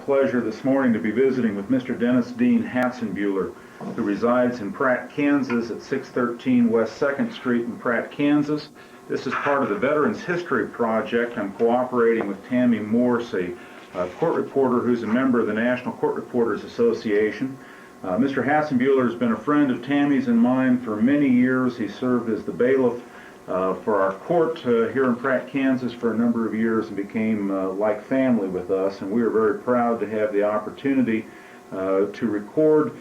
pleasure this morning to be visiting with Mr. Dennis Dean Hatzenbuehler, who resides in Pratt, Kansas at 613 West 2nd Street in Pratt, Kansas. This is part of the Veterans History Project. I'm cooperating with Tammy Morse, a court reporter who's a member of the National Court Reporters Association. Mr. Hatzenbuehler has been a friend of Tammy's and mine for many years. He served as the bailiff for our court here in Pratt, Kansas for a number of years and became like family with us, and we are very proud to have the opportunity to record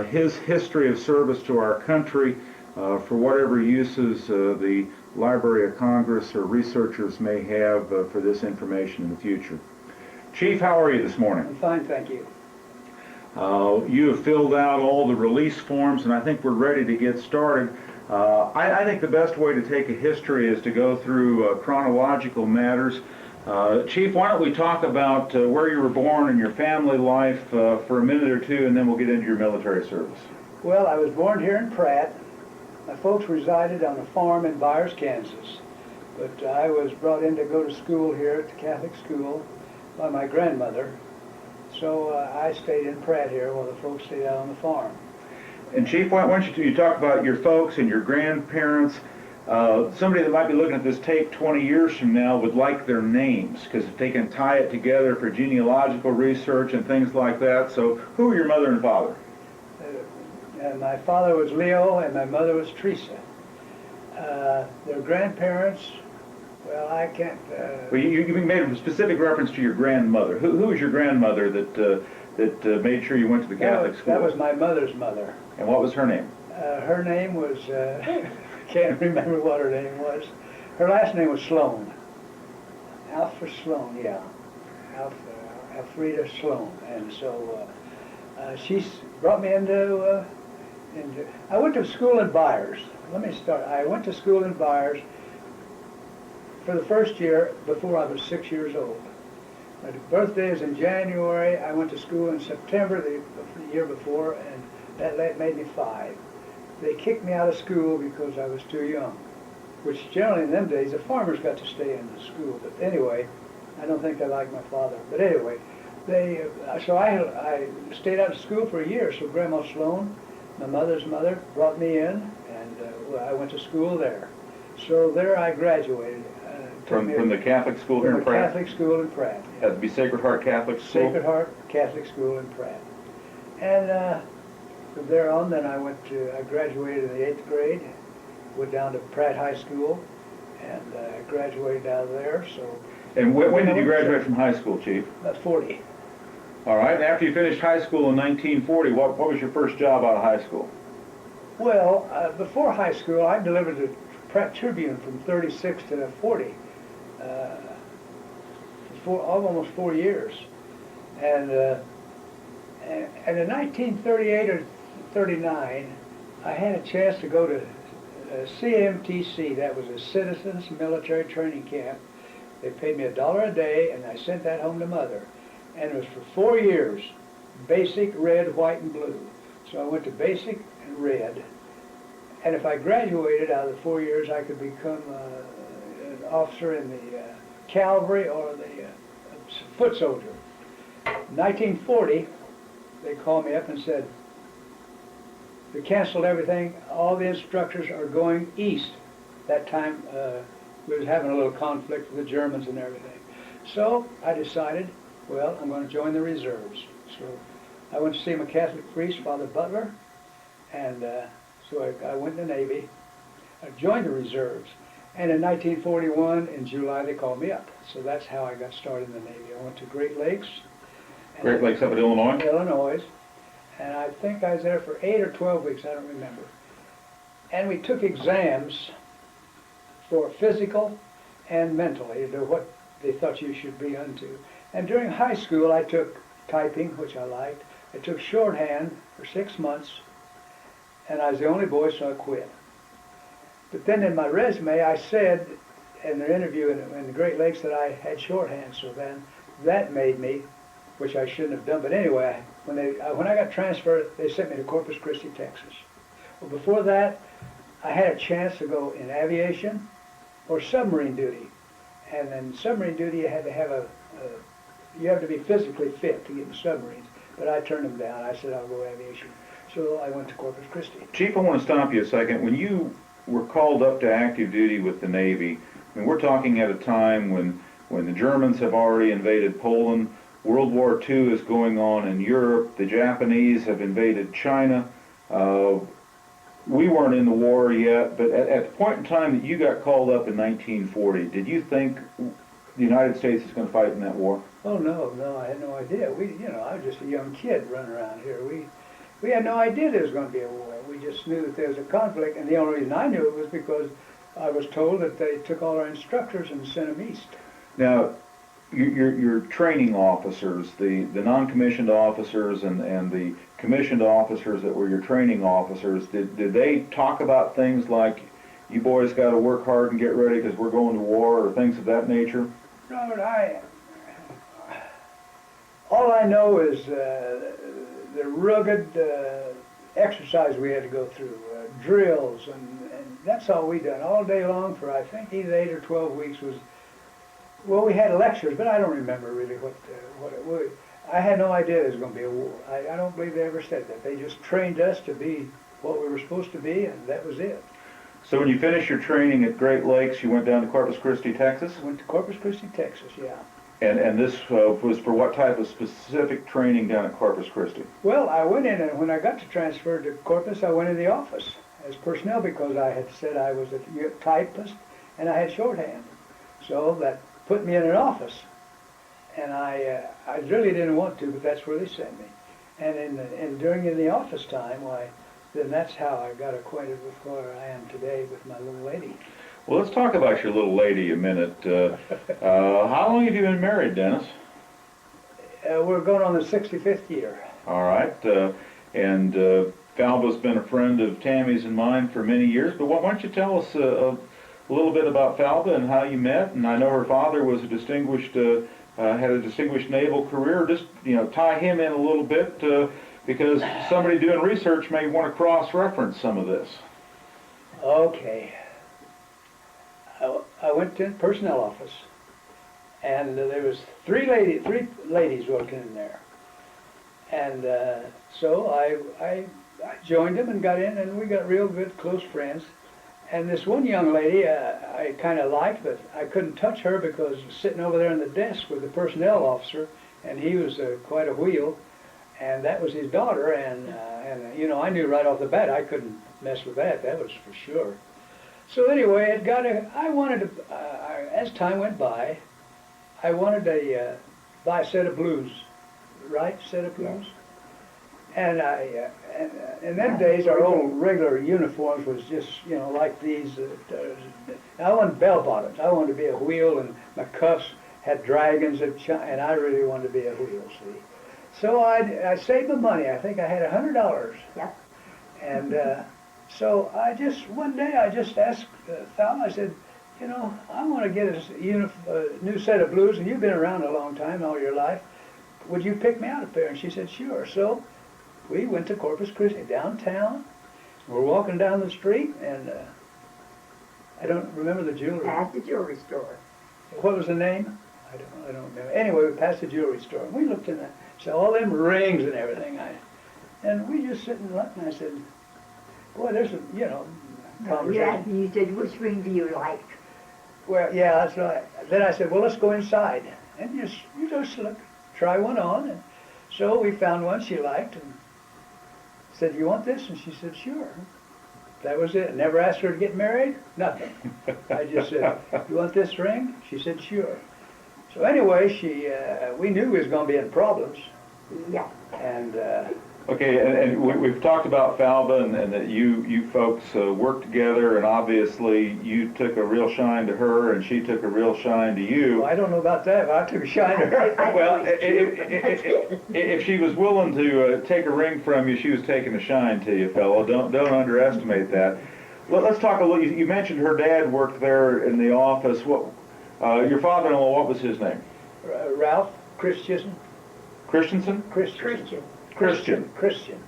his history of service to our country for whatever uses the Library of Congress or researchers may have for this information in the future. Chief, how are you this morning? I'm fine, thank you. You have filled out all the release forms, and I think we're ready to get started. I think the best way to take a history is to go through chronological matters. Chief, why don't we talk about where you were born and your family life for a minute or two, and then we'll get into your military service. Well, I was born here in Pratt. My folks resided on a farm in Byers, Kansas. But I was brought in to go to school here at the Catholic school by my grandmother. So I stayed in Pratt here while the folks stayed out on the farm. And Chief, why don't you talk about your folks and your grandparents? Somebody that might be looking at this tape 20 years from now would like their names, because if they can tie it together for genealogical research and things like that. So who are your mother and father? My father was Leo and my mother was Teresa. Their grandparents, well, I can't... Well, you made a specific reference to your grandmother. Who was your grandmother that made sure you went to the Catholic school? That was my mother's mother. And what was her name? Her name was, I can't remember what her name was. Her last name was Sloan. Alpha Sloan, yeah. Alfreda Sloan. And so she brought me into, I went to school in Byers. Let me start. I went to school in Byers for the first year before I was 6 years old. My birthday is in January. I went to school in September the year before, and that made me 5. They kicked me out of school because I was too young, which generally in them days the farmers got to stay in the school. But anyway, I don't think they liked my father. But anyway, so I stayed out of school for a year. So Grandma Sloan, my mother's mother, brought me in, and I went to school there. So there I graduated. From the Catholic school here in Pratt? Catholic school in Pratt. That would be Sacred Heart Catholic School? Sacred Heart Catholic School in Pratt. And from there on, then I graduated in the 8th grade, went down to Pratt High School, and graduated out of there. So. And when did you graduate from high school, Chief? About 40. All right. After you finished high school in 1940, what was your first job out of high school? Well, before high school, I delivered the Pratt Tribune from 36 to 40. For almost 4 years. And in 1938 or 39, I had a chance to go to CMTC. That was a Citizens Military Training Camp. They paid me $1 a day, and I sent that home to Mother. And it was for 4 years, basic, red, white, and blue. So I went to basic and red. And if I graduated out of the 4 years, I could become an officer in the cavalry or the foot soldier. In 1940, they called me up and said, they canceled everything. All the instructors are going east. That time, we was having a little conflict with the Germans and everything. So I decided, well, I'm going to join the reserves. So I went to see my Catholic priest, Father Butler, and so I went in the Navy. I joined the reserves. And in 1941, in July, they called me up. So that's how I got started in the Navy. I went to Great Lakes. Great Lakes up in Illinois? Illinois. And I think I was there for 8 or 12 weeks, I don't remember. And we took exams for physical and mentally, to what they thought you should be unto. And during high school, I took typing, which I liked. I took shorthand for 6 months, and I was the only boy, so I quit. But then in my resume, I said in the interview in the Great Lakes that I had shorthand. So then that made me, which I shouldn't have done. But anyway, when I got transferred, they sent me to Corpus Christi, Texas. Well, before that, I had a chance to go in aviation or submarine duty. And in submarine duty, you had to have you have to be physically fit to get in submarines. But I turned them down. I said, I'll go aviation. So I went to Corpus Christi. Chief, I want to stop you a second. When you were called up to active duty with the Navy, I mean, we're talking at a time when the Germans have already invaded Poland, World War II is going on in Europe, the Japanese have invaded China. We weren't in the war yet, but at the point in time that you got called up in 1940, did you think the United States is going to fight in that war? Oh no, I had no idea. I was just a young kid running around here. We had no idea there was going to be a war. We just knew that there was a conflict, and the only reason I knew it was because I was told that they took all our instructors and sent them east. Now, your training officers, the non-commissioned officers and the commissioned officers that were your training officers, did they talk about things like, you boys got to work hard and get ready because we're going to war, or things of that nature? No, all I know is the rugged exercise we had to go through, drills, and that's all we done all day long for, I think, either 8 or 12 weeks was, well, we had lectures, but I don't remember really what it was. I had no idea there was going to be a war. I don't believe they ever said that. They just trained us to be what we were supposed to be, and that was it. So when you finished your training at Great Lakes, you went down to Corpus Christi, Texas? Went to Corpus Christi, Texas, yeah. And this was for what type of specific training down at Corpus Christi? Well, I went in, and when I got transferred to Corpus, I went in the office as personnel because I had said I was a typist and I had shorthand. So that put me in an office. And I really didn't want to, but that's where they sent me. And during the office time, then that's how I got acquainted with where I am today with my little lady. Well, let's talk about your little lady a minute. How long have you been married, Dennis? We're going on the 65th year. All right. And Falba's been a friend of Tammy's and mine for many years. But why don't you tell us a little bit about Falba and how you met? And I know her father was a distinguished, had a distinguished naval career. Just tie him in a little bit because somebody doing research may want to cross-reference some of this. Okay. I went to the personnel office, and there was three ladies working in there, and so I joined them and got in, and we got real good, close friends. And this one young lady I kind of liked, but I couldn't touch her because sitting over there on the desk with the personnel officer, and he was quite a wheel, and that was his daughter, and I knew right off the bat I couldn't mess with that. That was for sure. So anyway, as time went by, I wanted to buy a set of blues, right? Set of blues. And in them days, our old regular uniforms was just, like these. I wanted bell bottoms. I wanted to be a wheel, and my cuffs had dragons, and I really wanted to be a wheel, see. So I saved the money. I think I had $100. Yeah. And so one day I just asked Fallon, I said, I want to get a new set of blues, and you've been around a long time, all your life. Would you pick me out a pair? And she said, sure. So we went to Corpus Christi, downtown. We're walking down the street, and I don't remember the jewelry. At the jewelry store. What was the name? I don't remember. Anyway, we passed the jewelry store, and we looked in there. So all them rings and everything. And we just sit and looked, and I said, boy, there's a, conversation. You said, which ring do you like? Well, yeah, that's right. Then I said, well, let's go inside. And you just look, try one on. And so we found one she liked and said, you want this? And she said, sure. That was it. Never asked her to get married, nothing. I just said, you want this ring? She said, sure. So anyway, we knew we was going to be in problems. Yeah. And Okay, and we've talked about Falba and that you folks worked together, and obviously you took a real shine to her, and she took a real shine to you. well, I don't know about that, but I took a shine to her. Well, if she was willing to take a ring from you, she was taking a shine to you, fella. Don't underestimate that. Let's talk a little. You mentioned her dad worked there in the office. Your father-in-law, what was his name? Ralph Christensen. Christensen? Christian. Christian.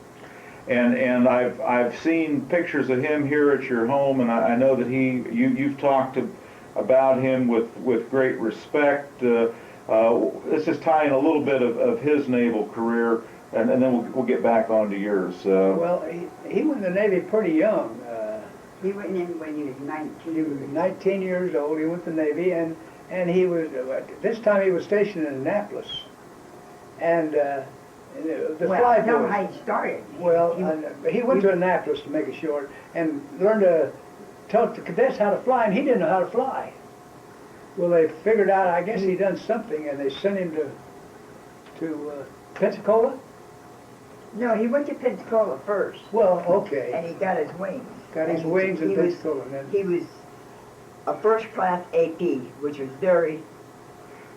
And I've seen pictures of him here at your home, and I know that you've talked about him with great respect. Let's just tie in a little bit of his naval career, and then we'll get back onto yours. Well, he went in the Navy pretty young. He went in when he was He was 19. 19 years old. He went to the Navy, and he was this time he was stationed in Annapolis, and the Well, fly I know boys. how he started. Well, He- he went to Annapolis, to make it short, and learned to tell the cadets how to fly, and he didn't know how to fly. Well, they figured out, I guess he done something, and they sent him to Pensacola. No, he went to Pensacola first, Well, and okay, he got his wings. got his And wings in he was- Pensacola, and then He was a first-class AP, which was very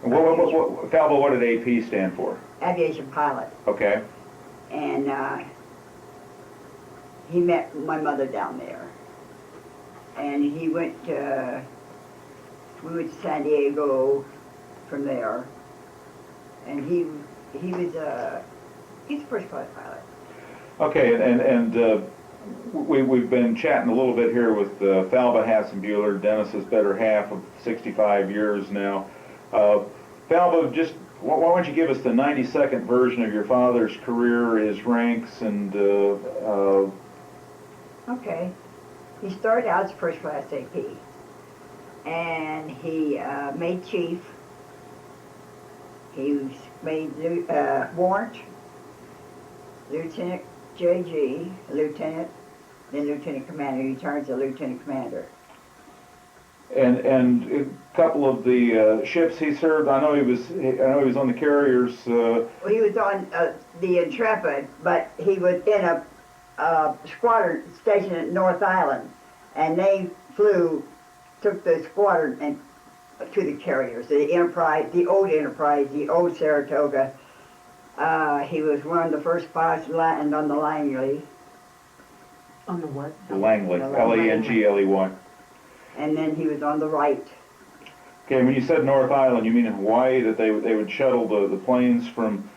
Falvo, what did AP stand for? aviation pilot. Okay. And he met my mother down there. And we went to San Diego from there. And he's a first-class pilot. Okay, and we've been chatting a little bit here with Falvo Hatzenbuehler, Dennis's better half of 65 years now. Falvo, just why don't you give us the 90-second version of your father's career, his ranks, and Okay. He started out as first-class AP. And he made chief. He was made warrant, lieutenant JG, lieutenant, then lieutenant commander. He turned to lieutenant commander. and a couple of the ships he served. I know he was on the carriers. Well, he was on the Intrepid, but he was in a squadron stationed at North Island, and they took the squadron and to the carriers, the Enterprise, the old Saratoga. He was one of the first pilots to land on the Langley. On the what? Langley, The Langley. Langley. And then he was on the right. Okay, when you said North Island, you mean in Hawaii, that they would shuttle the planes from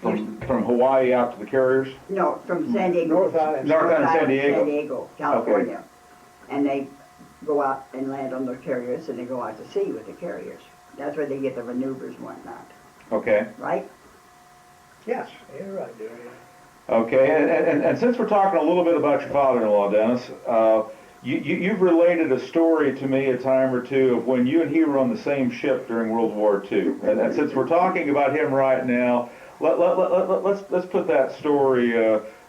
Hawaii out to the carriers? No, from San Diego. North Island. North Island, San Diego. San Diego, California. And they go out and land on their carriers, and they go out to sea with the carriers. That's where they get the maneuvers and whatnot, Okay. right? yes, you're right there. Yeah. Okay, and since we're talking a little bit about your father-in-law, Dennis, you've related a story to me a time or two of when you and he were on the same ship during World War II. And since we're talking about him right now, let's put that story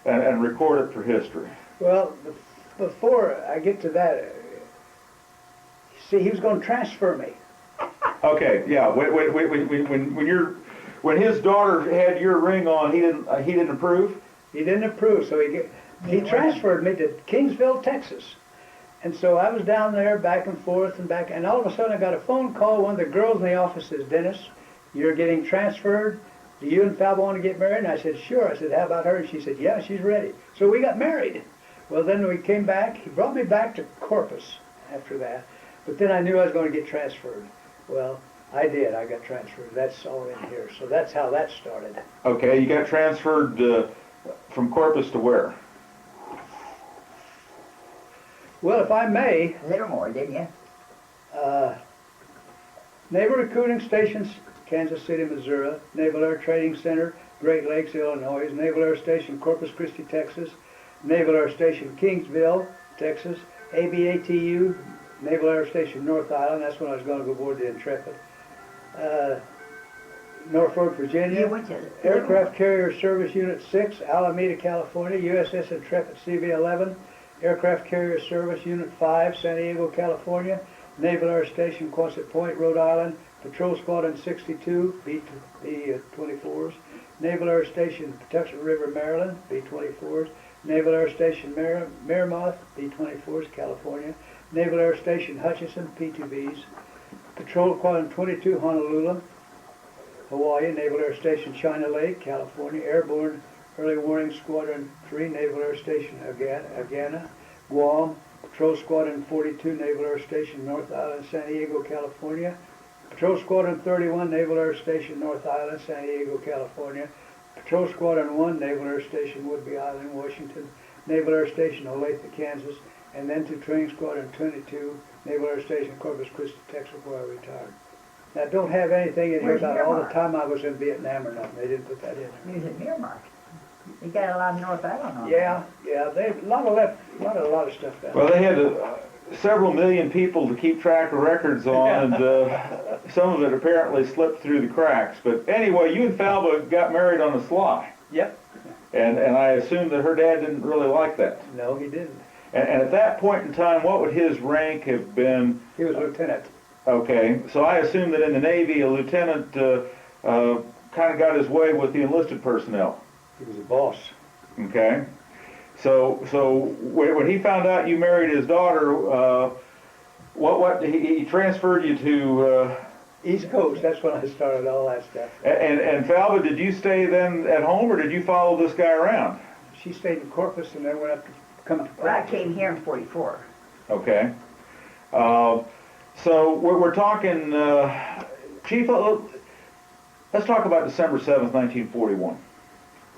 and record it for history. Well, before I get to that, see, he was going to transfer me. Okay, yeah. When his daughter had your ring on, he didn't approve. He didn't approve, so he transferred me to Kingsville, Texas. And so I was down there back and forth and back, and all of a sudden I got a phone call. One of the girls in the office says, "Dennis, you're getting transferred. Do you and Falvo want to get married?" And I said, "Sure." I said, "How about her?" And she said, "Yeah, she's ready." So we got married. Well, then we came back. He brought me back to Corpus after that. But then I knew I was going to get transferred. Well, I did. I got transferred. That's all in here. So that's how that started. Okay, you got transferred from Corpus to where? Well, if I may, Livermore, didn't you? Naval Recruiting Stations, Kansas City, Missouri. Naval Air Training Center, Great Lakes, Illinois. Naval Air Station, Corpus Christi, Texas. Naval Air Station, Kingsville, Texas. ABATU, Naval Air Station, North Island. That's when I was going to go aboard the Intrepid. Norfolk, Virginia. You went to Aircraft Carrier Service Unit 6, Alameda, California. USS Intrepid CV-11. Aircraft Carrier Service Unit 5, San Diego, California. Naval Air Station, Quonset Point, Rhode Island. Patrol Squadron 62, B-24s. Naval Air Station, Patuxent River, Maryland, B-24s. Naval Air Station, Miramont, B-24s, California. Naval Air Station, Hutchinson, P-2Bs. Patrol Squadron 22, Honolulu, Hawaii. Naval Air Station, China Lake, California. Airborne Early Warning Squadron 3, Naval Air Station, Agana, Guam. Patrol Squadron 42, Naval Air Station, North Island, San Diego, California. Patrol Squadron 31, Naval Air Station, North Island, San Diego, California. Patrol Squadron 1, Naval Air Station, Woodby Island, Washington. Naval Air Station, Olathe, Kansas. And then to Training Squadron 22, Naval Air Station, Corpus Christi, Texas, where I retired. I don't have anything in here Where's about all the Miramar? time I was in Vietnam or nothing. They didn't put that in there. He was in Miramar. You got a lot of North Island on Yeah, yeah, they, a lot of stuff down Well, there. they had several million people to keep track of records on, and some of it apparently slipped through the cracks. But anyway, you and Falba got married on the sly, Yep. and I assume that her dad didn't really like that. No, he didn't. And at that point in time, what would his rank have been? He was lieutenant. Okay, so I assume that in the Navy, a lieutenant kind of got his way with the enlisted personnel. He was a boss. Okay, so when he found out you married his daughter, what he transferred you to? East Coast, that's when I started all that stuff. And Falva, did you stay then at home, or did you follow this guy around? She stayed in Corpus and then went up to come to Well, I came here in 44. Okay. So we're talking, Chief, let's talk about December 7th, 1941.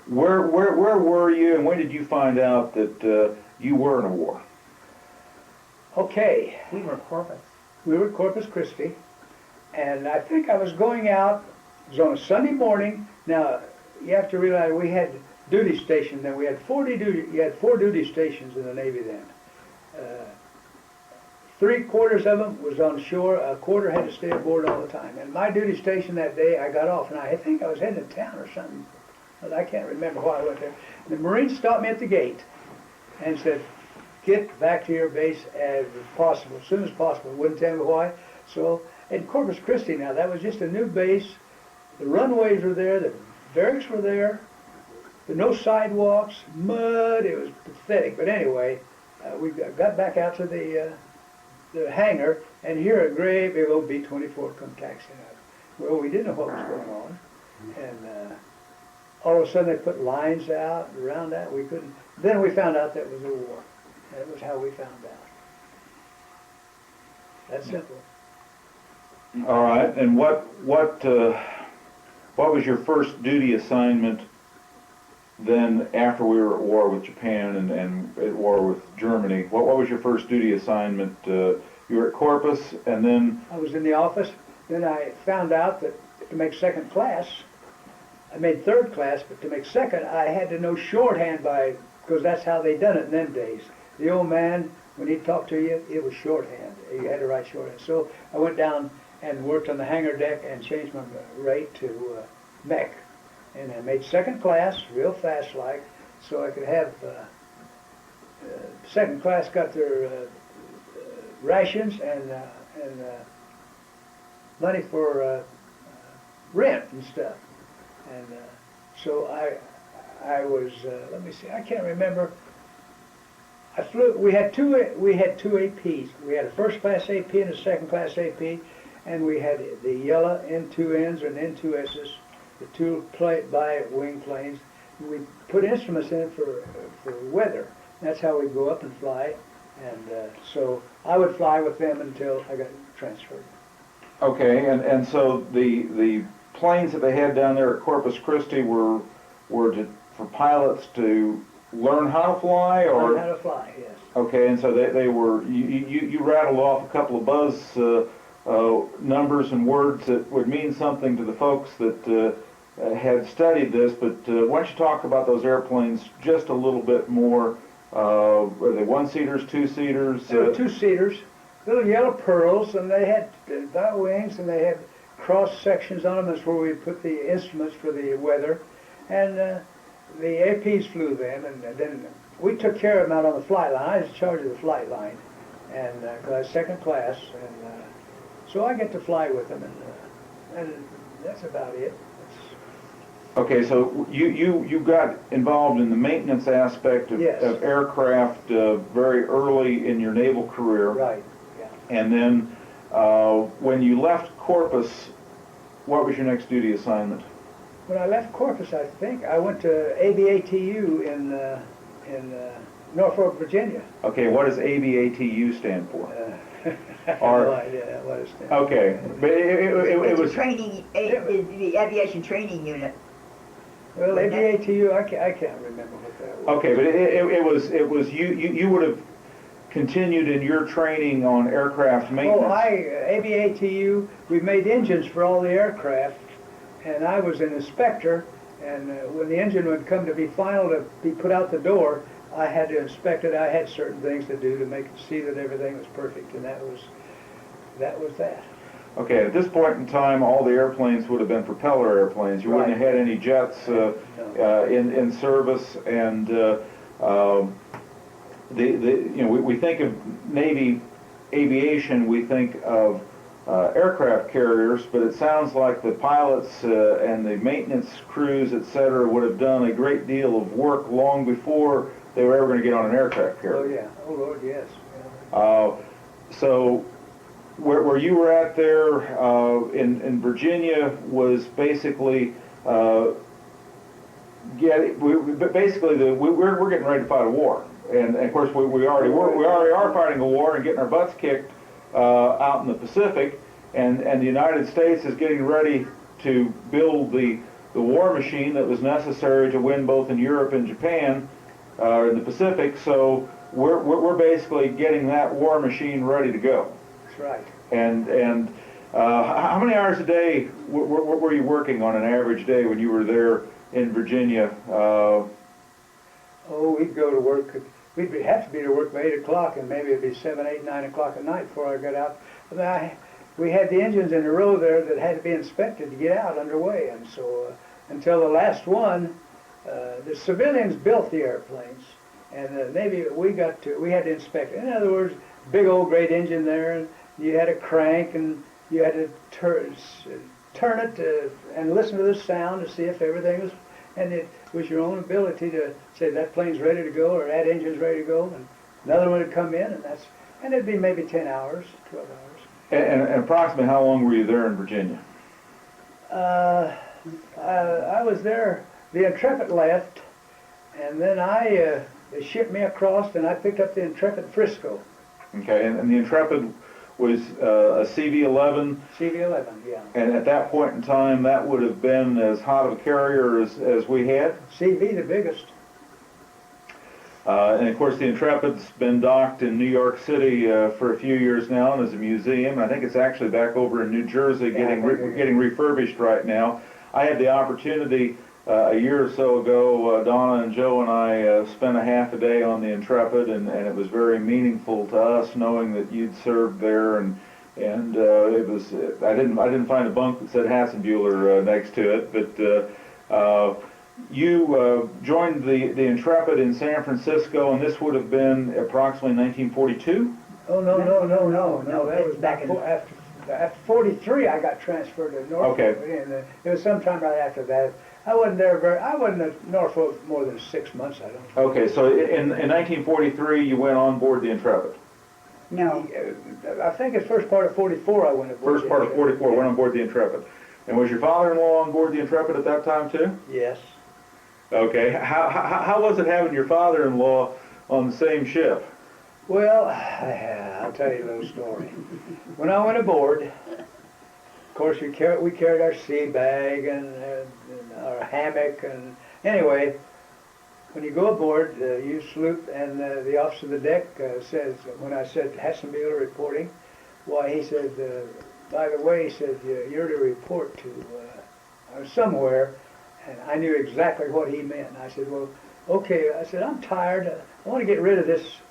Where were you, and when did you find out that you were in a war? Okay, We were Corpus. we were at Corpus Christi, and I think I was going out, it was on a Sunday morning. Now, you have to realize we had duty stations then. We had 4 duty stations in the Navy then. 3/4 of them was on shore, a quarter had to stay aboard all the time. And my duty station that day, I got off, and I think I was heading to town or something. But I can't remember why I went there. The Marines stopped me at the gate and said, get back to your base as possible, as soon as possible. Wouldn't tell me why. So, in Corpus Christi now, that was just a new base. The runways were there, the barracks were there, no sidewalks, mud, it was pathetic. But anyway, we got back out to the hangar, and here a great big old B-24 come taxiing up. Well, we didn't know what was going on, and all of a sudden they put lines out around that. We couldn't. Then we found out that was a war. That was how we found out. That's simple. All right, and what was your first duty assignment then after we were at war with Japan and at war with Germany? What was your first duty assignment? You were at Corpus, and then? I was in the office. Then I found out that to make second class, I made third class, but to make second, I had to know shorthand because that's how they done it in them days. The old man, when he talked to you, it was shorthand. You had to write shorthand. So I went down and worked on the hangar deck and changed my rate to mech. And I made second class, real fast like, so I could have second class got their rations and money for rent and stuff. And so I was, let me see, I can't remember. I flew, we had two APs. We had a first class AP and a second class AP, and we had the yellow N2Ns and N2Ss, the two bi-wing planes. We put instruments in for weather. That's how we go up and fly. And so I would fly with them until I got transferred. Okay, and so the planes that they had down there at Corpus Christi were for pilots to learn how to fly, or? Learn how to fly, yes. Okay, and so they were, you rattled off a couple of buzz numbers and words that would mean something to the folks that had studied this, but why don't you talk about those airplanes just a little bit more? Were they one-seaters, two-seaters? They were two-seaters, little yellow pearls, and they had bat wings, and they had cross sections on them. That's where we put the instruments for the weather. And the APs flew them, and then we took care of them out on the flight line. I was in charge of the flight line, and because I was second class, and so I get to fly with them, and that's about it. Okay, so you got involved in the maintenance aspect of, Yes. of aircraft very early in your naval career. Right, yeah. And then when you left Corpus, what was your next duty assignment? When I left Corpus, I think I went to ABATU in Norfolk, Virginia. Okay, what does ABATU stand for? I have no idea what it stands for. Okay, but it It's was a training, the aviation training unit. Well, ABATU, I can't remember what that was. okay, but it was you would have continued in your training on aircraft maintenance? Oh, ABATU, we made engines for all the aircraft, and I was an inspector, and when the engine would come to be final to be put out the door, I had to inspect it. I had certain things to do to see that everything was perfect, and that was that. Okay, at this point in time, all the airplanes would have been propeller airplanes. You wouldn't have had any jets in service, and we think of Navy aviation, we think of aircraft carriers, but it sounds like the pilots and the maintenance crews, et cetera, would have done a great deal of work long before they were ever going to get on an aircraft carrier. Oh yeah, oh Lord, yes. So where you were at there in Virginia was basically we're getting ready to fight a war, and of course we already are fighting a war and getting our butts kicked out in the Pacific, and the United States is getting ready to build the war machine that was necessary to win both in Europe and Japan in the Pacific. So we're basically getting that war machine ready to go. That's right. And how many hours a day were you working on an average day when you were there in Virginia? Oh, we'd go to work. We'd have to be to work by 8 o'clock, and maybe it'd be 7, 8, 9 o'clock at night before I got out. We had the engines in a row there that had to be inspected to get out underway, and so until the last one, the civilians built the airplanes, and the Navy we had to inspect it. In other words, big old great engine there, and you had a crank, and you had to turn it and listen to the sound to see if everything was. And it was your own ability to say that plane's ready to go or that engine's ready to go, and another one would come in, and it'd be maybe 10 hours, 12 hours. And approximately how long were you there in Virginia? I was there. The Intrepid left, and then they shipped me across, and I picked up the Intrepid Frisco. Okay, and the Intrepid was a CV-11. CV-11, yeah. And at that point in time, that would have been as hot of a carrier as we had? CV, the biggest. And of course, the Intrepid's been docked in New York City for a few years now, and as a museum. I think it's actually back over in New Jersey getting refurbished right now. I had the opportunity a year or so ago, Donna and Joe and I spent a half a day on the Intrepid, and it was very meaningful to us knowing that you'd served there, and it was I didn't find a bunk that said Hatzenbuehler next to it, but you joined the Intrepid in San Francisco, and this would have been approximately 1942? Oh no, that was back after 43. I got transferred to Norfolk, okay. And it was sometime right after that. I wasn't at Norfolk more than 6 months, I don't think. Okay, so in 1943 you went on board the Intrepid? No. I think it's first part of 44 I went aboard. First part of 44, went on board the Intrepid. And was your father-in-law on board the Intrepid at that time too? Yes. Okay, how was it having your father-in-law on the same ship? Well, I'll tell you a little story. When I went aboard, of course we carried our sea bag and our hammock, and anyway, when you go aboard, you salute, and the officer of the deck says, when I said Hatzenbuehler reporting, why, he said, by the way, he said, you're to report to somewhere, and I knew exactly what he meant. I said, well, okay. I said, I'm tired. I want to get rid of this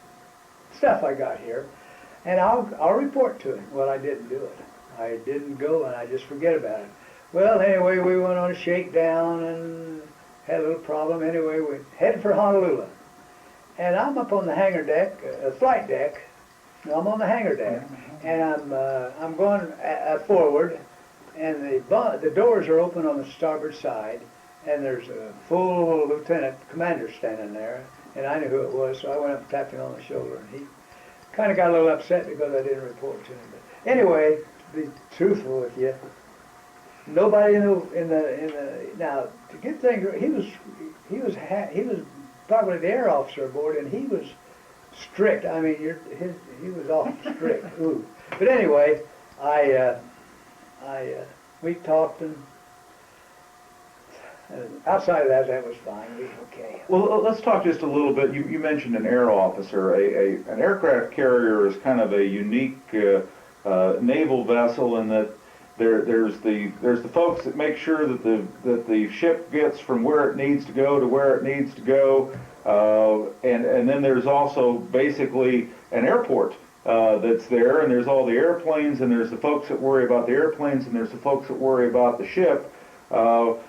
stuff I got here, and I'll report to him. Well, I didn't do it. I didn't go, and I just forget about it. Well, anyway, we went on a shakedown and had a little problem. Anyway, we headed for Honolulu, and I'm up on the hangar deck, flight deck. I'm on the hangar deck, and I'm going forward, and the doors are open on the starboard side, and there's a full lieutenant commander standing there, and I knew who it was, so I went up and tapped him on the shoulder, and he kind of got a little upset because I didn't report to him. But anyway, to be truthful with you, nobody in the now to get things, he was probably the air officer aboard, and he was strict. I mean, he was awful strict. Ooh. But anyway, we talked, and Outside of that, that was fine. We okay. Well, let's talk just a little bit. You mentioned an air officer. An aircraft carrier is kind of a unique naval vessel in that there's the folks that make sure that the ship gets from where it needs to go to where it needs to go, and then there's also basically an airport that's there, and there's all the airplanes, and there's the folks that worry about the airplanes, and there's the folks that worry about the ship. Well,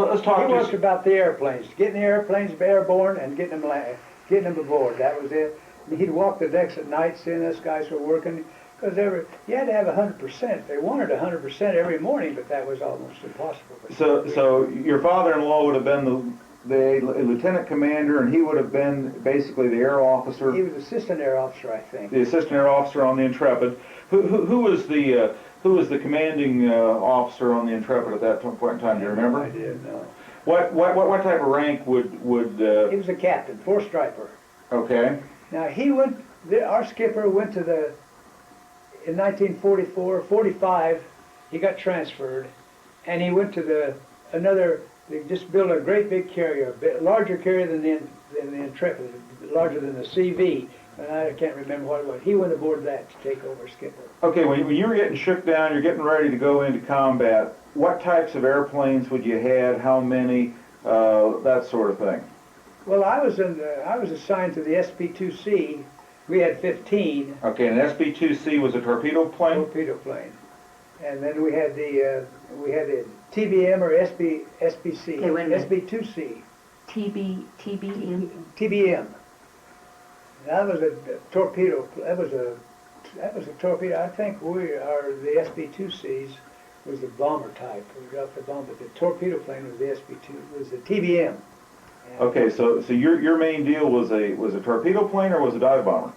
let's talk. He worked about the airplanes, getting the airplanes airborne and getting them aboard. That was it. He'd walk the decks at night, seeing us guys were working, because you had to have 100%. They wanted 100% every morning, but that was almost impossible. So your father-in-law would have been the lieutenant commander, and he would have been basically the air officer. He was assistant air officer, I think. The assistant air officer on the Intrepid. Who was the commanding officer on the Intrepid at that point in time? Do you remember? I did. No. What type of rank would? He was a captain, four-striper. Okay. Now our skipper went to in 1944, 45. He got transferred, and he went to They just built a great big carrier, a bit larger carrier than the Intrepid, larger than the CV. And I can't remember what it was. He went aboard that to take over skipper. Okay, when you were getting shook down, you're getting ready to go into combat, what types of airplanes would you have, how many, that sort of thing? Well, I was assigned to the SP2C. We had 15. Okay, and an SP2C was a torpedo plane? Torpedo plane. And then we had the TBM or SBC. Okay, wait a minute. SB2C. TBM? TBM. That was a torpedo. That was a torpedo. I think the SB2Cs was the bomber type. We got the bomber. The torpedo plane was the SB2. Was the TBM. And Okay, so your main deal was a torpedo plane or was a dive bomber?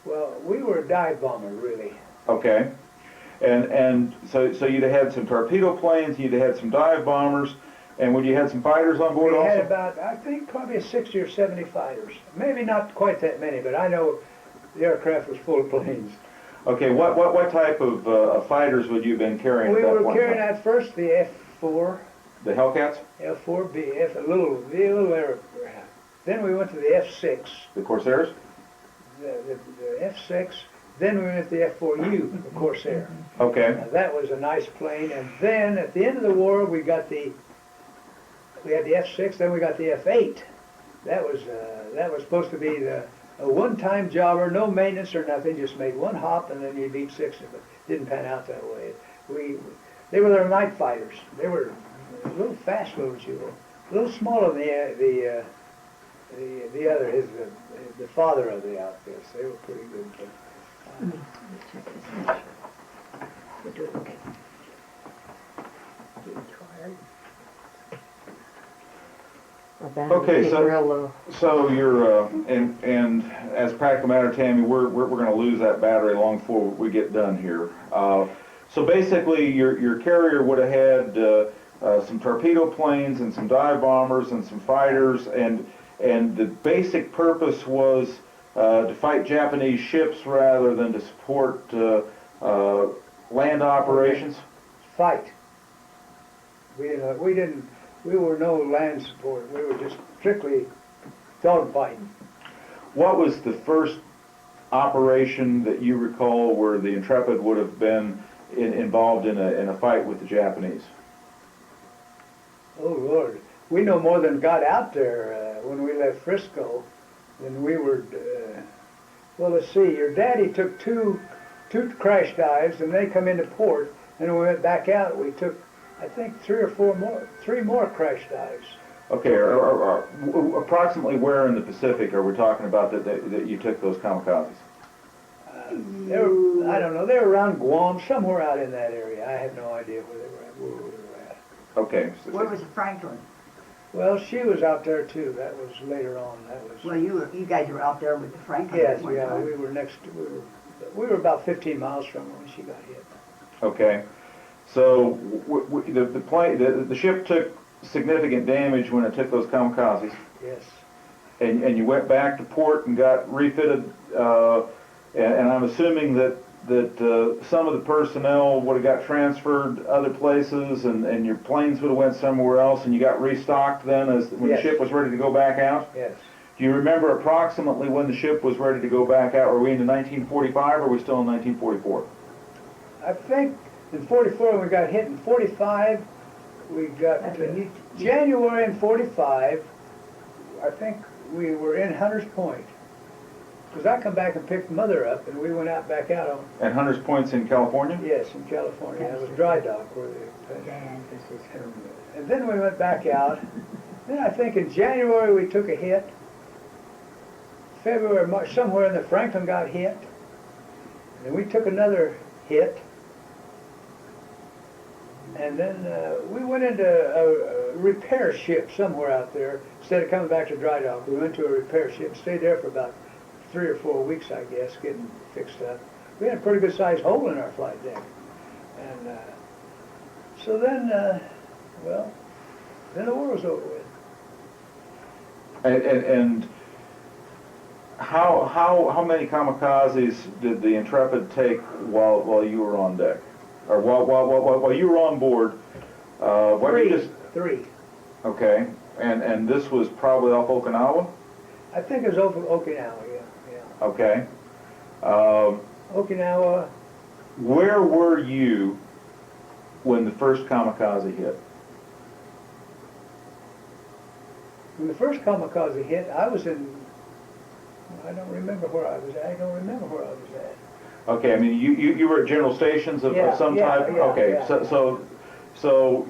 well, we were a dive bomber, really. Okay, and so you'd have had some torpedo planes, you'd have had some dive bombers, and would you had some fighters on board We also? had about, I think, probably 60 or 70 fighters. Maybe not quite that many, but I know the aircraft was full of planes. Okay, what type of fighters would you have been carrying We at that were point? carrying at first the F4, The Hellcats? F4B, the little aircraft. Then we went to the F6, The Corsairs? the F6. Then we went to the F4U, the Corsair. Okay. Now, that was a nice plane. And then at the end of the war, we had the F6. Then we got the F8. That was supposed to be a one-time jobber, no maintenance or nothing. Just made one hop and then you beat 60. But didn't pan out that way. They were their night fighters. They were a little fast, little jewel, a little smaller than the father of the outfits. They were pretty good. Let me check this. Make sure. We're doing okay. Getting tired. My battery's Okay, getting real low. So you're and as a practical matter, Tammy, we're going to lose that battery long before we get done here. So basically, your carrier would have had some torpedo planes and some dive bombers and some fighters, and the basic purpose was to fight Japanese ships rather than to support land operations. Fight. We were no land support. We were just strictly dogfighting. What was the first operation that you recall where the Intrepid would have been involved in a fight with the Japanese? Oh Lord, we no more than got out there when we left Frisco. Than we were. Well, let's see. Your daddy took two crash dives, and they come into port. And when we went back out, we took, I think, three more crash dives. Okay, approximately where in the Pacific are we talking about that you took those kamikazes? I don't know. They were around Guam, somewhere out in that area. I have no idea where they were at. Okay. Where was Franklin? Well, she was out there too. That was later on. That was. Well, you guys were out there with the Franklin. Yes, at one yeah. time. We were we were about 15 miles from her when she got hit. Okay. So the ship took significant damage when it took those kamikazes, Yes. and you went back to port and got refitted. And I'm assuming that some of the personnel would have got transferred other places, and your planes would have went somewhere else, and you got restocked then when the Yes. ship was ready to go back out? Yes. Do you remember approximately when the ship was ready to go back out? Were we into 1945 or were we still in 1944? I think in 44 we got hit. In 45 we got That's when you- January in 45. I think we were in Hunters Point because I come back and picked Mother up, and we went out back out on At Hunters Point's in California? yes in California. It was dry dock where they. Dan, this is her. And then we went back out. Then I think in January we took a hit. February, March, somewhere in the Franklin got hit. And we took another hit. And then we went into a repair ship somewhere out there. Instead of coming back to dry dock, we went to a repair ship, stayed there for about 3 or 4 weeks, I guess, getting fixed up. We had a pretty good sized hole in our flight deck. And so then, well, then the war was over with. And how many kamikazes did the Intrepid take while you were on deck, or while you were on board? Three. Okay, and this was probably off Okinawa. I think it was over Okinawa. Yeah. Okay. Okinawa. Where were you when the first kamikaze hit? When the first kamikaze hit, I was in. I don't remember where I was at. Okay, I mean you were at general stations of some type. Okay, yeah. So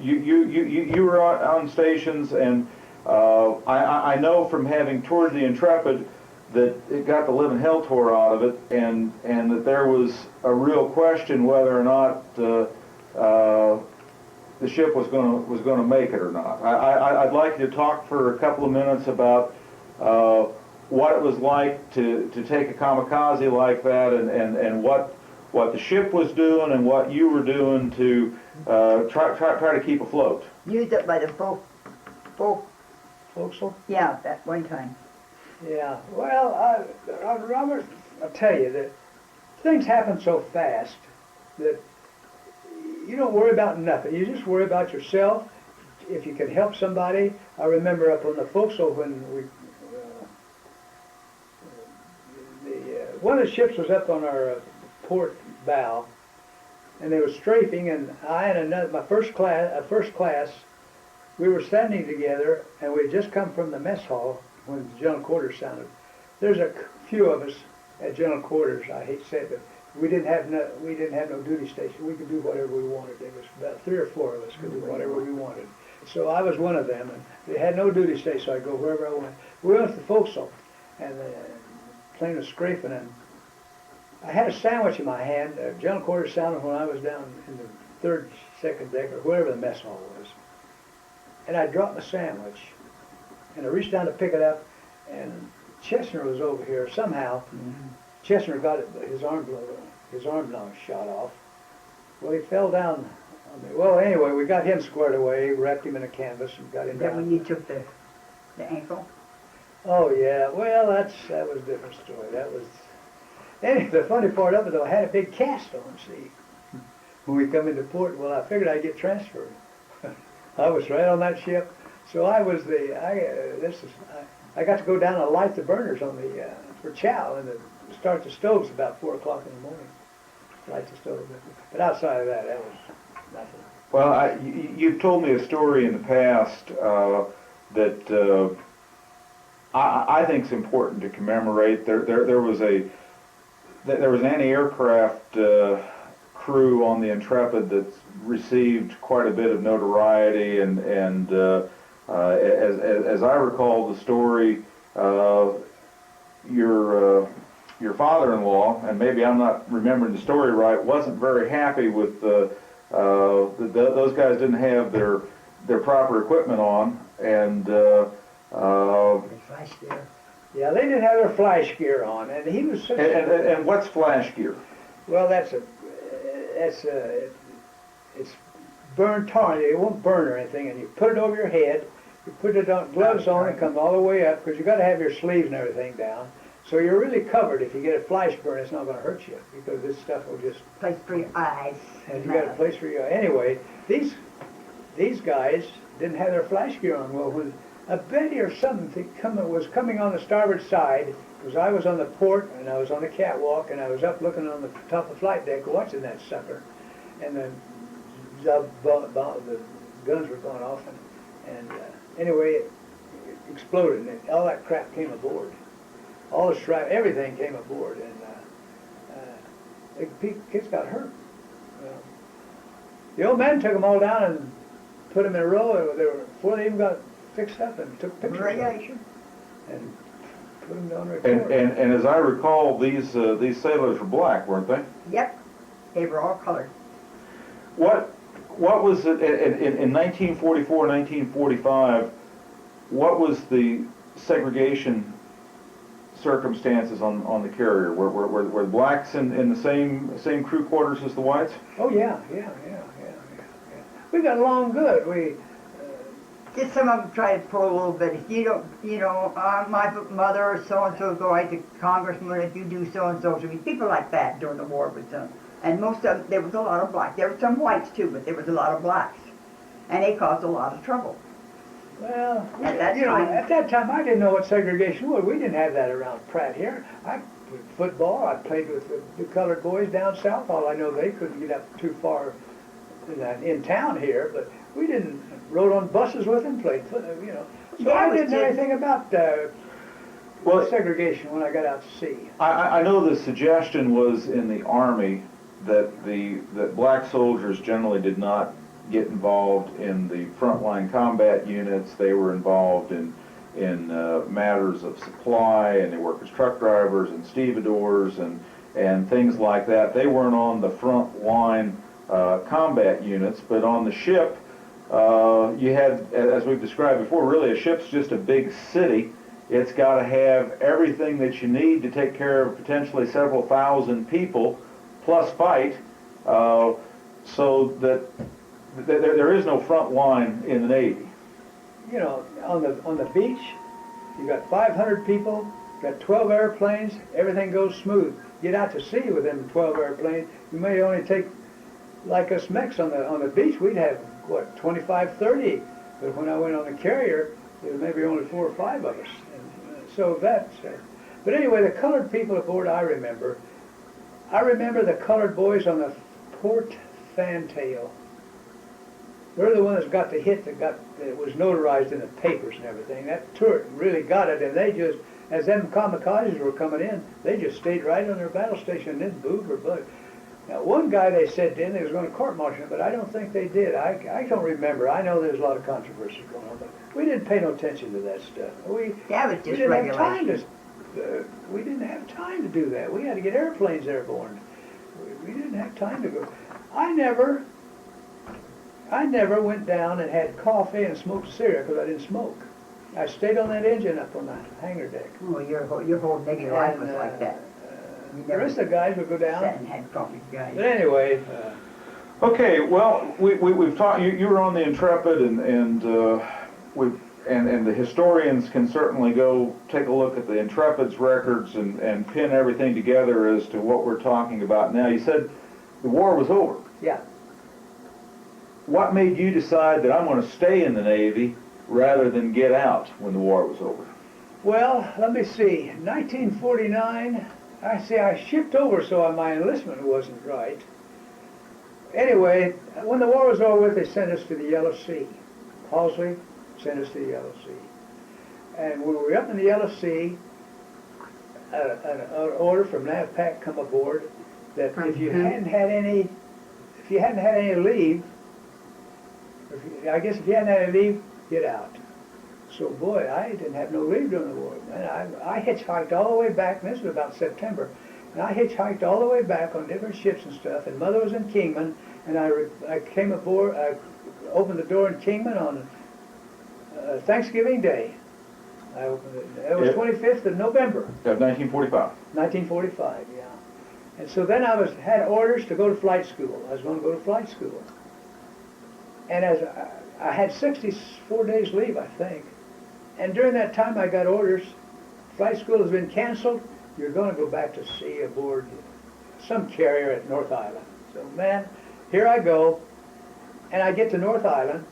you were on stations, and I know from having toured the Intrepid that it got the living hell tore out of it, and that there was a real question whether or not the ship was going to make it or not. I'd like you to talk for a couple of minutes about what it was like to take a kamikaze like that, and what the ship was doing and what you were doing to try to keep afloat. Used up by the folk, Forecastle? yeah, that one time. Yeah. Well, Robert, I'll tell you that things happen so fast that you don't worry about nothing. You just worry about yourself. If you can help somebody. I remember up on the forecastle when we. One of the ships was up on our port bow, and they were strafing, and I and my first class, we were standing together, and we had just come from the mess hall when the general quarters sounded. There's a few of us at general quarters. I hate to say it, but we didn't have no duty station. We could do whatever we wanted. There was about 3 or 4 of us could do whatever we wanted. So I was one of them, and they had no duty station, so I go wherever I went. We went to the forecastle, and the plane was scraping, and I had a sandwich in my hand. General quarters sounded when I was down in the 3rd, 2nd deck, or wherever the mess hall was. And I dropped my sandwich, and I reached down to pick it up, and Chestnut was over here. Somehow, Chestnut got his arm shot off. Well, he fell down on me. Well, anyway, we got him squared away, wrapped him in a canvas, and got him Is that when down. you took the ankle? Oh, yeah. Well, that was a different story. That was... Anyway, the funny part of it, though, I had a big cast on, see. When we come into port, well, I figured I'd get transferred. I was right on that ship. So I was I got to go down and light the burners on for chow and start the stoves about 4 o'clock in the morning. Light the stove. But outside of that, that was nothing. Well, you've told me a story in the past that I think is important to commemorate. There was an anti-aircraft crew on the Intrepid that received quite a bit of notoriety, and as I recall the story, your father-in-law, and maybe I'm not remembering the story right, wasn't very happy with those guys didn't have their proper equipment on, and Flash gear. Yeah, they didn't have their flash gear on, and he was such and what's flash gear? well, it's burn tar. It won't burn or anything, and you put it over your head. You put it on gloves on. It comes all the way up because you got to have your sleeves and everything down. So you're really covered. If you get a flash burn, it's not going to hurt you because this stuff will just. Place for your eyes. And you got a place for you. Anyway, these guys didn't have their flash gear on. Well, when a Betty or something was coming on the starboard side, because I was on the port and I was on the catwalk and I was up looking on the top of the flight deck watching that sucker, and then the guns were going off, and anyway, it exploded and all that crap came aboard. All the everything came aboard, and the kids got hurt. The old man took them all down and put them in a row. Before they even got fixed up, and took pictures of them and put them on record. And as I recall, these sailors were black, weren't they? Yep, they were all colored. What was it in 1944, 1945? What was the segregation circumstances on the carrier? Were the blacks in the same crew quarters as the whites? Oh yeah. We got along good. We Just some of them try to pull a little bit. If you don't, my mother or so-and-so go out to congressman, if you do so-and-so, so people like that during the war with them. And most of them, there was a lot of blacks. There were some whites too, but there was a lot of blacks. And they caused a lot of trouble. Well, At that at that time I didn't know what segregation was. We didn't have that around Pratt here. I played football. I played with the colored boys down south. All I know, they couldn't get up too far in town here, but we didn't rode on buses with them, played football, So Yeah, I we didn't know did. anything about Well, segregation when I got out to sea. I know the suggestion was in the Army that that black soldiers generally did not get involved in the frontline combat units. They were involved in matters of supply, and they worked as truck drivers and stevedores and things like that. They weren't on the front line combat units, but on the ship, you had, as we've described before, really a ship's just a big city. It's got to have everything that you need to take care of potentially several thousand people, plus fight, so that there is no front line in the Navy. On the beach, you got 500 people, got 12 airplanes, everything goes smooth. Get out to sea with them 12 airplanes, you may only take, like us Mex on the beach, we'd have, 25, 30. But when I went on the carrier, there was maybe only 4 or 5 of us. And, so that's, but anyway, the colored people aboard, I remember the colored boys on the port fantail. They're the ones that got the hit that was notarized in the papers and everything. That turret really got it, and they just, as them kamikazes were coming in, they just stayed right on their battle station and didn't move or budge. Now, one guy they said then they was going to court-martial him, but I don't think they did. I don't remember. I know there's a lot of controversy going on, but we didn't pay no attention to that stuff. That was just we didn't have time regulation. we didn't have time to do that. We had to get airplanes airborne. We didn't have time to go. I never went down and had coffee and smoked cigarette because I didn't smoke. I stayed on that engine up on the hangar deck. Oh, your whole negative life was like that. The rest of the guys would go Sat down. and had coffee, guys. But anyway, Okay, well, we've talked. You were on the Intrepid, and the historians can certainly go take a look at the Intrepid's records and pin everything together as to what we're talking about now. You said the war was over. yeah. What made you decide that I'm going to stay in the Navy rather than get out when the war was over? Well, let me see. 1949. I shipped over, so my enlistment wasn't right. Anyway, when the war was over with, they sent us to the Yellow Sea. Halsey sent us to the Yellow Sea. And when we were up in the Yellow Sea, an order from NAVPAC come aboard that if you hadn't had any leave, I guess if you hadn't had any leave, get out. So boy, I didn't have no leave during the war. And I hitchhiked all the way back, and this was about September, and I hitchhiked all the way back on different ships and stuff, and Mother was in Kingman, and I came aboard, I opened the door in Kingman on Thanksgiving Day. I opened it. It was 25th of November. Of 1945. 1945, yeah. And so then I had orders to go to flight school. I was going to go to flight school. And as I had 64 days leave, I think. And during that time I got orders. Flight school has been canceled. you're going to go back to sea aboard some carrier at North Island. So, man, here I go, and I get to North Island,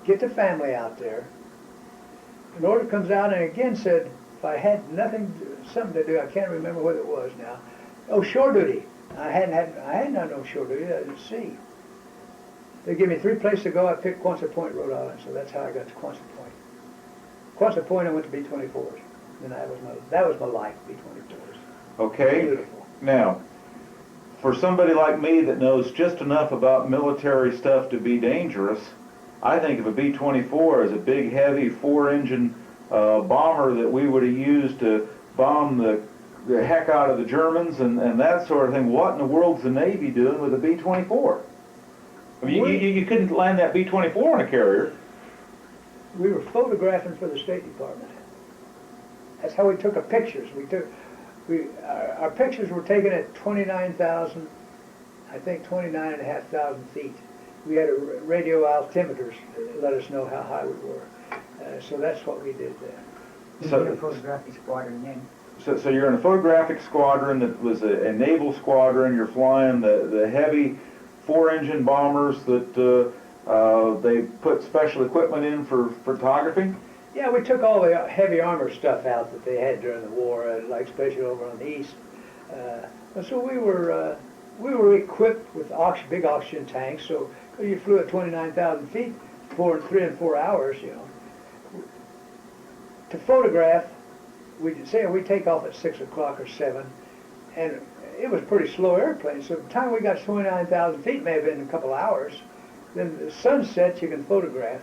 get the family out there. An order comes out and again said, if I had something to do, I can't remember what it was now. Oh, shore duty. I hadn't had no shore duty, I was at sea. They gave me 3 places to go. I picked Quonset Point, Rhode Island, so that's how I got to Quonset Point. Quonset Point, I went to B-24s, and that was my life, B-24s. Okay. Beautiful. Now, for somebody like me that knows just enough about military stuff to be dangerous, I think of a B-24 as a big, heavy, 4-engine bomber that we would have used to bomb the heck out of the Germans and that sort of thing. What in the world's the Navy doing with a B-24? I mean, you couldn't land that B-24 on a carrier. We were photographing for the State Department. That's how we took our pictures. Our pictures were taken at 29,000, I think 29,500 feet. We had a radio altimeters that let us know how high we were. So that's what we did there. You were a photographic squadron then. So you're in a photographic squadron that was a naval squadron. You're flying the heavy 4-engine bombers that they put special equipment in for photography. Yeah, we took all the heavy armor stuff out that they had during the war, like especially over on the east. So we were equipped with big oxygen tanks. So you flew at 29,000 feet, 3 and 4 hours, you know. To photograph, we take off at 6 o'clock or 7, and it was pretty slow airplane. So by the time we got to 29,000 feet, may have been a couple hours. Then the sun sets, you can photograph.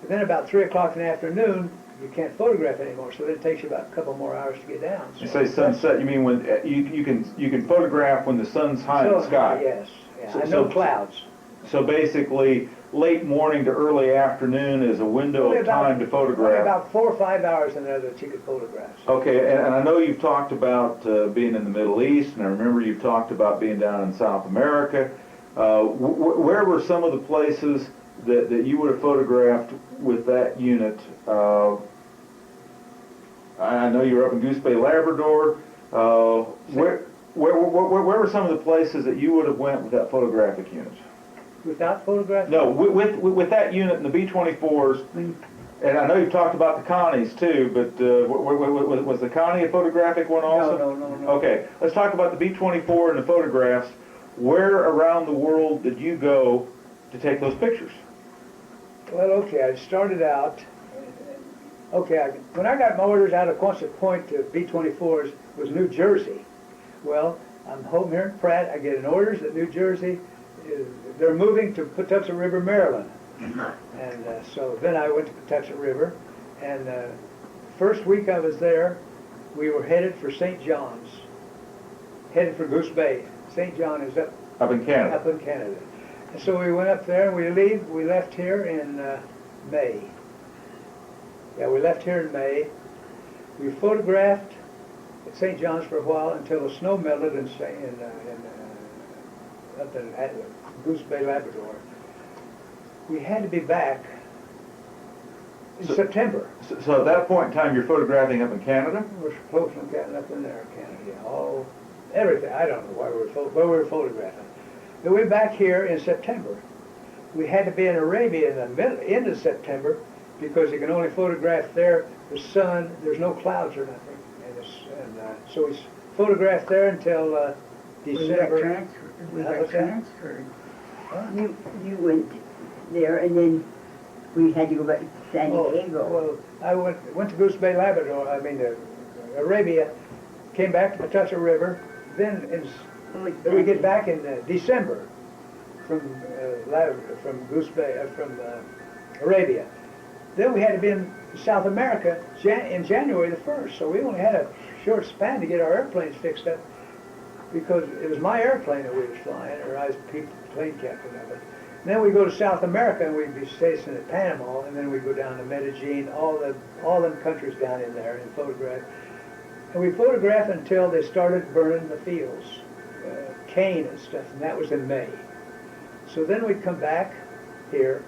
But then about 3 o'clock in the afternoon, you can't photograph anymore. So then it takes you about a couple more hours to get down. So You say sunset, you mean when you can photograph when the sun's high in the sky? Yes, yeah. So- And no so- clouds. So basically, late morning to early afternoon is a window of time to Only photograph. about 4 or 5 hours in there that you could photograph. Okay, and I know you've talked about being in the Middle East, and I remember you've talked about being down in South America. Where were some of the places that you would have photographed with that unit? I know you were up in Goose Bay, Labrador. Where were some of the places that you would have went with that photographic unit? Without photographing? No, with that unit and the B-24s, and I know you've talked about the Connies too, but was the Connie a photographic one also? No. Okay, let's talk about the B-24 and the photographs. Where around the world did you go to take those pictures? Well, okay, I started out, when I got my orders out of Quonset Point to B-24s was New Jersey. Well, I'm home here in Pratt, I get an orders at New Jersey. They're moving to Patuxent River, Maryland. And so then I went to Patuxent River, and first week I was there, we were headed for St. John's, headed for Goose Bay. St. John is Up in Canada. Up in Canada. And so we went up there, and we left here in May. Yeah, we left here in May. We photographed at St. John's for a while until the snow melted up in Goose Bay, Labrador. We had to be back in September. So at that point in time, you're photographing up in Canada? We're close to getting up in there, Canada. Yeah, everything. I don't know why we were photographing. Then we're back here in September. We had to be in Arabia in the end of September because you can only photograph there. The sun, there's no clouds or nothing, so we photographed there until December. We What's got that? transferred. You went there, and then we had to go back to San Diego. Well, I went to Goose Bay, Labrador. Arabia. Came back to Patuxent River. Then we get back in December from Goose Bay, from Arabia. Then we had to be in South America in January the 1st. So we only had a short span to get our airplanes fixed up because it was my airplane that we was flying, or I was plane captain of it. And then we go to South America and we'd be stationed at Panama, and then we go down to Medellin, all them countries down in there and photograph. And we photographed until they started burning the fields, cane and stuff, and that was in May. So then we'd come back here,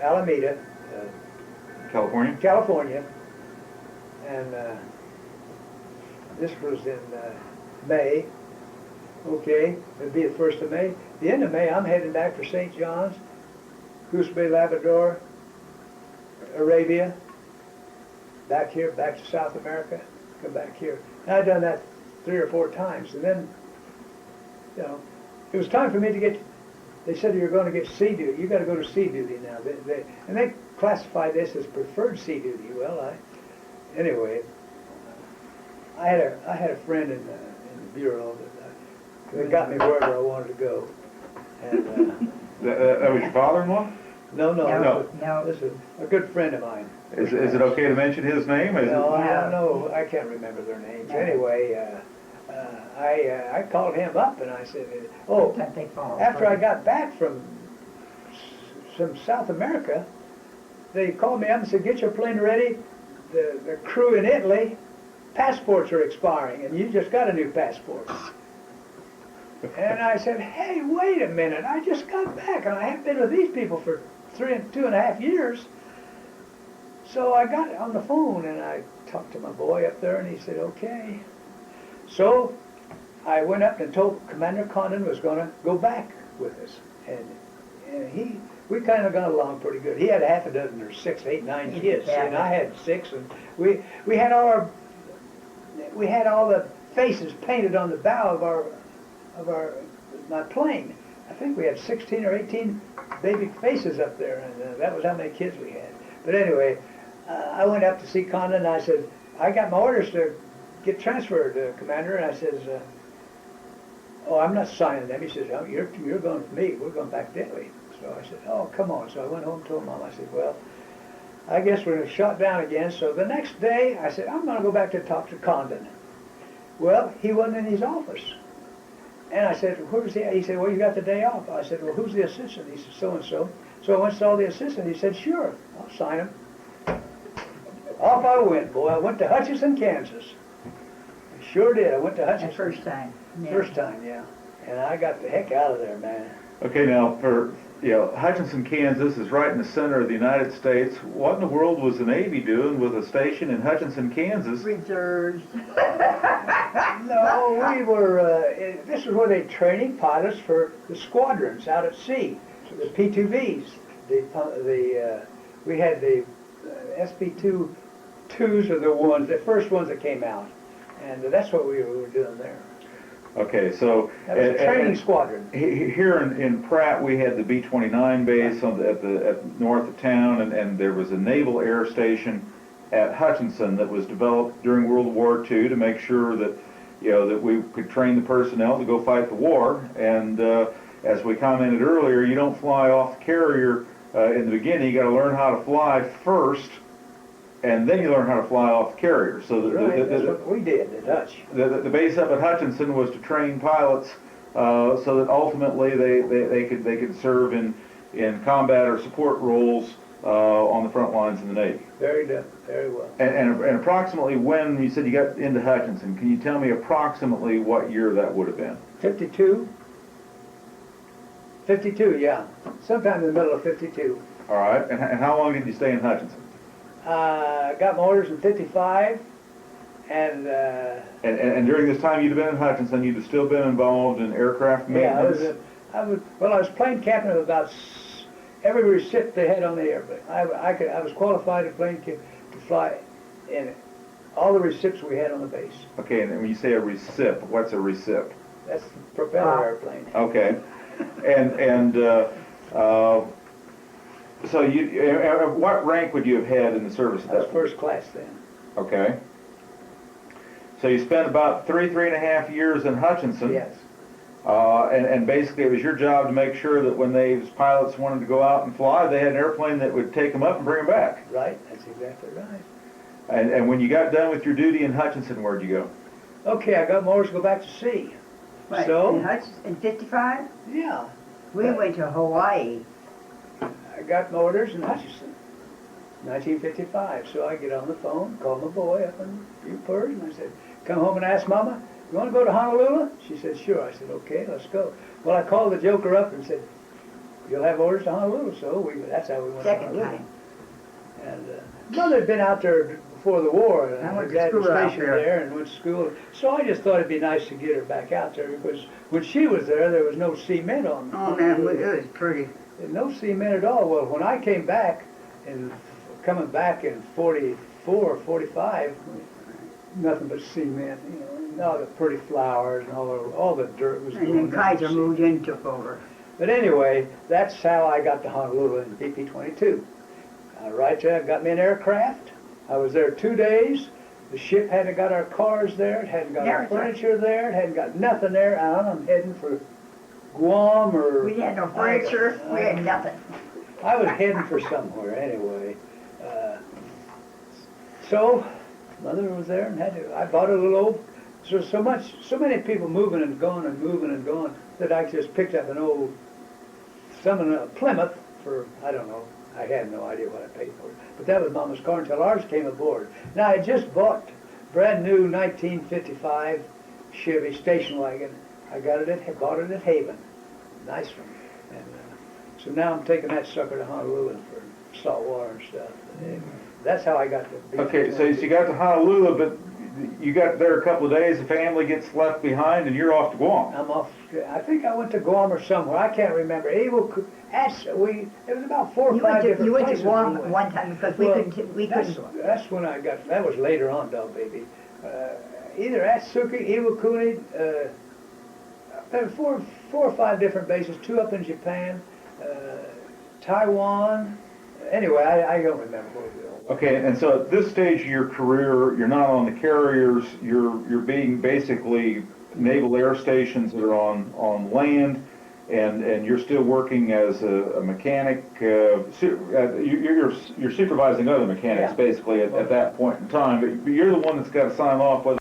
Alameda, California? California, and This was in May. Okay, it'd be the 1st of May. The end of May, I'm heading back for St. John's, Goose Bay, Labrador, Arabia, back here, back to South America, come back here. And I'd done that 3 or 4 times. And then, you know, it was time for me to get, they said you're going to get sea duty. You got to go to sea duty now. And they classified this as preferred sea duty. Well, anyway, I had a friend in the bureau that got me wherever I wanted to go. And That was your father-in-law? no, No. this is a good friend of mine. Is it okay to mention his name? No, I don't know. I can't remember their names. Anyway, I called him up and I said, oh, after I got back from South America, they called me up and said, get your plane ready. The crew in Italy, passports are expiring, and you just got a new passport. And I said, hey, wait a minute. I just got back, and I haven't been with these people for 2.5 years. So I got on the phone, and I talked to my boy up there, and he said, okay. So I went up and told Commander Condon was going to go back with us. And we kind of got along pretty good. He had 6 or 6, 8, 9 kids, and I had 6, and we had all the faces painted on the bow of my plane. I think we had 16 or 18 baby faces up there, and that was how many kids we had. But anyway, I went up to see Condon, and I said, I got my orders to get transferred, Commander, and I says, oh, I'm not signing them. He says, oh, you're going with me. We're going back to Italy. So I said, oh, come on. So I went home and told Mom, I said, well, I guess we're going to shut down again. So the next day, I said, I'm going to go back to talk to Condon. Well, he wasn't in his office. And I said, where's he? He said, well, you got the day off. I said, well, who's the assistant? He said, so-and-so. So I went and saw the assistant. He said, sure, I'll sign him. Off I went, boy. I went to Hutchinson, Kansas. I sure did. I went to Hutchinson. The first time. Yeah. First time, yeah. And I got the heck out of there, man. Okay, now Hutchinson, Kansas is right in the center of the United States. What in the world was the Navy doing with a station in Hutchinson, Kansas? Reserves. No, we were, this is where they training pilots for the squadrons out at sea, the P2Vs. We had the SP2s are the first ones that came out. And that's what we were doing there. Okay, so That was a training squadron. Here in Pratt, we had the B-29 base at north of town, and there was a naval air station at Hutchinson that was developed during World War II to make sure that that we could train the personnel to go fight the war. And as we commented earlier, you don't fly off the carrier in the beginning. You got to learn how to fly first, and then you learn how to fly off the carrier. So That's what we did, the Dutch. The base up at Hutchinson was to train pilots so that ultimately they could serve in combat or support roles on the front lines in the Navy. Very good, very well. And approximately when you said you got into Hutchinson, can you tell me approximately what year that would have been? 52. 52, yeah. Sometime in the middle of 52. All right. And how long did you stay in Hutchinson? Got my orders in 55, and during this time you'd have been in Hutchinson, you'd have still been involved in aircraft maintenance? I was plane captain of about every recip they had on the airplane. I was qualified to fly in all the recips we had on the base. Okay, and when you say a recip, what's a recip? That's the propeller airplane. Okay, and so what rank would you have had in the service at I was that point? first class then. Okay. So you spent about 3.5 years in Hutchinson. Yes. And basically it was your job to make sure that when these pilots wanted to go out and fly, they had an airplane that would take them up and bring them back. Right, that's exactly right. And when you got done with your duty in Hutchinson, where'd you go? Okay, I got my orders to go back to sea. Right. So? In 55? Yeah. We went to Hawaii. I got my orders in Hutchinson, 1955. So I get on the phone, call my boy up in Newport, and I said, come home and ask Mama, you want to go to Honolulu? She said, sure. I said, okay, let's go. Well, I called the joker up and said, you'll have orders to Honolulu. So that's how we went Second to Honolulu. time. And Mother had been out there before the war. And I went to Dad was school out stationed there. there and went to school. So I just thought it'd be nice to get her back out there because when she was there was no cement on. Oh, man, it was pretty. No cement at all. Well, when I came back, coming back in 44, 45, nothing but cement, you know, and all the pretty flowers and all the dirt was And growing then up. Kaiser moved in, took over. But anyway, that's how I got to Honolulu in PP-22. Right there, got me an aircraft. I was there 2 days. The ship hadn't got our cars there, it hadn't got Yeah, our that's right. furniture there, it hadn't got nothing there, and I'm heading for Guam or... We had no furniture, we had nothing. I was heading for somewhere anyway. So, Mother was there and I bought a little old, so many people moving and going that I just picked up an old, Plymouth for, I don't know, I had no idea what I paid for it. But that was Mama's car until ours came aboard. Now I just bought brand new 1955 Chevy station wagon. I bought it at Haven. Nice one. And so now I'm taking that sucker to Honolulu for salt water and stuff. Anyway, that's how I got to. Okay, so you got to Honolulu, but you got there a couple of days, the family gets left behind, and you're off to Guam. I'm off. I think I went to Guam or somewhere. I can't remember. It was about 4 or 5 different You went to places we Guam went. one time because Well, we couldn't. That's when I got. That was later on, though, baby. Either Atsuki, Iwakuni. There were four or five different bases. 2 up in Japan, Taiwan. Anyway, I don't remember where we were. Okay, and so at this stage of your career, you're not on the carriers, you're being basically naval air stations that are on land, and you're still working as a mechanic. You're supervising other mechanics Yeah. basically at that point in time, but you're the one that's got to sign off whether